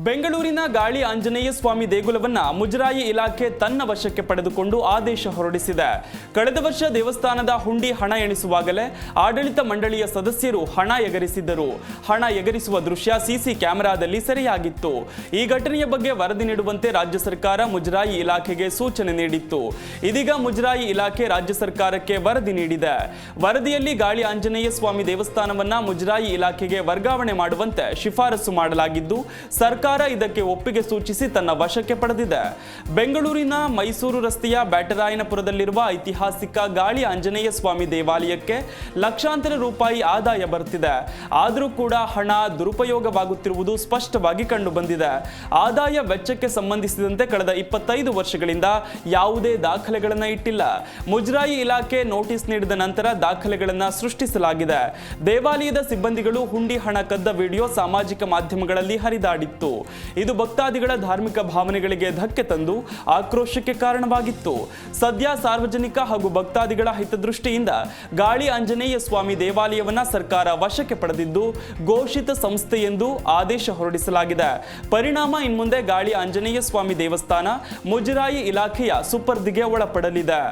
ಬೆಂಗಳೂರಿನ ಗಾಳಿ ಆಂಜನೇಯ ಸ್ವಾಮಿ ದೇಗುಲವನ್ನ ಮುಜರಾಯಿ ಇಲಾಖೆ ತನ್ನ ವಶಕ್ಕೆ ಪಡೆದುಕೊಂಡು ಆದೇಶ ಹೊರಡಿಸಿದೆ. ಕಳೆದ ವರ್ಷ ದೇವಸ್ಥಾನದ ಹುಂಡಿ ಹಣ ಎಣಿಸುವಾಗಲೇ ಆಡಳಿತ ಮಂಡಳಿಯ ಸದಸ್ಯರು ಹಣ ಎಗರಿಸಿದ್ದರು. ಹಣ ಎಗರಿಸುವ ದೃಶ್ಯ ಸಿಸಿ ಕ್ಯಾಮೆರಾದಲ್ಲಿ ಸೆರೆಯಾಗಿತ್ತು. ಈ ಘಟನೆಯ ಬಗ್ಗೆ ವರದಿ ನೀಡುವಂತೆ ರಾಜ್ಯ ಸರ್ಕಾರ ಮುಜರಾಯಿ ಇಲಾಖೆಗೆ ಸೂಚನೆ ನೀಡಿತ್ತು. ಇದೀಗ ಮುಜರಾಯಿ ಇಲಾಖೆ ರಾಜ್ಯ ಸರ್ಕಾರಕ್ಕೆ ವರದಿ ನೀಡಿದೆ. ವರದಿಯಲ್ಲಿ ಗಾಳಿ ಆಂಜನೇಯ ಸ್ವಾಮಿ ದೇವಸ್ಥಾನವನ್ನ ಮುಜರಾಯಿ ಇಲಾಖೆಗೆ ವರ್ಗಾವಣೆ ಮಾಡುವಂತೆ ಶಿಫಾರಸು ಮಾಡಲಾಗಿದ್ದು ಸರ್ಕಾರ ಇದಕ್ಕೆ ಒಪ್ಪಿಗೆ ಸೂಚಿಸಿ ತನ್ನ ವಶಕ್ಕೆ ಪಡೆದಿದೆ. ಬೆಂಗಳೂರಿನ ಮೈಸೂರು ರಸ್ತೆಯ ಬ್ಯಾಟರಾಯನಪುರದಲ್ಲಿರುವ ಐತಿಹಾಸಿಕ ಗಾಳಿ ಆಂಜನೇಯ ಸ್ವಾಮಿ ದೇವಾಲಯಕ್ಕೆ ಲಕ್ಷಾಂತರ ರೂಪಾಯಿ ಆದಾಯ ಬರುತ್ತಿದೆ. ಆದರೂ ಕೂಡ ಹಣ ದುರುಪಯೋಗವಾಗುತ್ತಿರುವುದು ಸ್ಪಷ್ಟವಾಗಿ ಕಂಡುಬಂದಿದೆ. ಆದಾಯ ವೆಚ್ಚಕ್ಕೆ ಸಂಬಂಧಿಸಿದಂತೆ ಕಳೆದ 25 ವರ್ಷಗಳಿಂದ ಯಾವುದೇ ದಾಖಲೆಗಳನ್ನು ಇಟ್ಟಿಲ್ಲ. ಮುಜರಾಯಿ ಇಲಾಖೆ ನೋಟಿಸ್ ನೀಡಿದ ನಂತರ ದಾಖಲೆಗಳನ್ನು ಸೃಷ್ಟಿಸಲಾಗಿದೆ. ದೇವಾಲಯದ ಸಿಬ್ಬಂದಿಗಳು ಹುಂಡಿ ಹಣ ಕದ್ದ ವಿಡಿಯೋ ಸಾಮಾಜಿಕ ಮಾಧ್ಯಮಗಳಲ್ಲಿ ಹರಿದಾಡಿತ್ತು. ಇದು ಭಕ್ತಾದಿಗಳ ಧಾರ್ಮಿಕ ಭಾವನೆಗಳಿಗೆ ಧಕ್ಕೆ ತಂದು ಆಕ್ರೋಶಕ್ಕೆ ಕಾರಣವಾಗಿತ್ತು. ಸದ್ಯ ಸಾರ್ವಜನಿಕ ಹಾಗೂ ಭಕ್ತಾದಿಗಳ ಹಿತದೃಷ್ಟಿಯಿಂದ ಗಾಳಿ ಆಂಜನೇಯ ಸ್ವಾಮಿ ದೇವಾಲಯವನ್ನ ಸರ್ಕಾರ ವಶಕ್ಕೆ ಪಡೆದಿದ್ದು ಘೋಷಿತ ಸಂಸ್ಥೆ ಎಂದು ಆದೇಶ ಹೊರಡಿಸಲಾಗಿದೆ. ಪರಿಣಾಮ ಇನ್ಮುಂದೆ ಗಾಳಿ ಆಂಜನೇಯ ಸ್ವಾಮಿ ದೇವಸ್ಥಾನ ಮುಜರಾಯಿ ಇಲಾಖೆಯ ಸುಪರ್ದಿಗೆ ಒಳಪಡಲಿದೆ.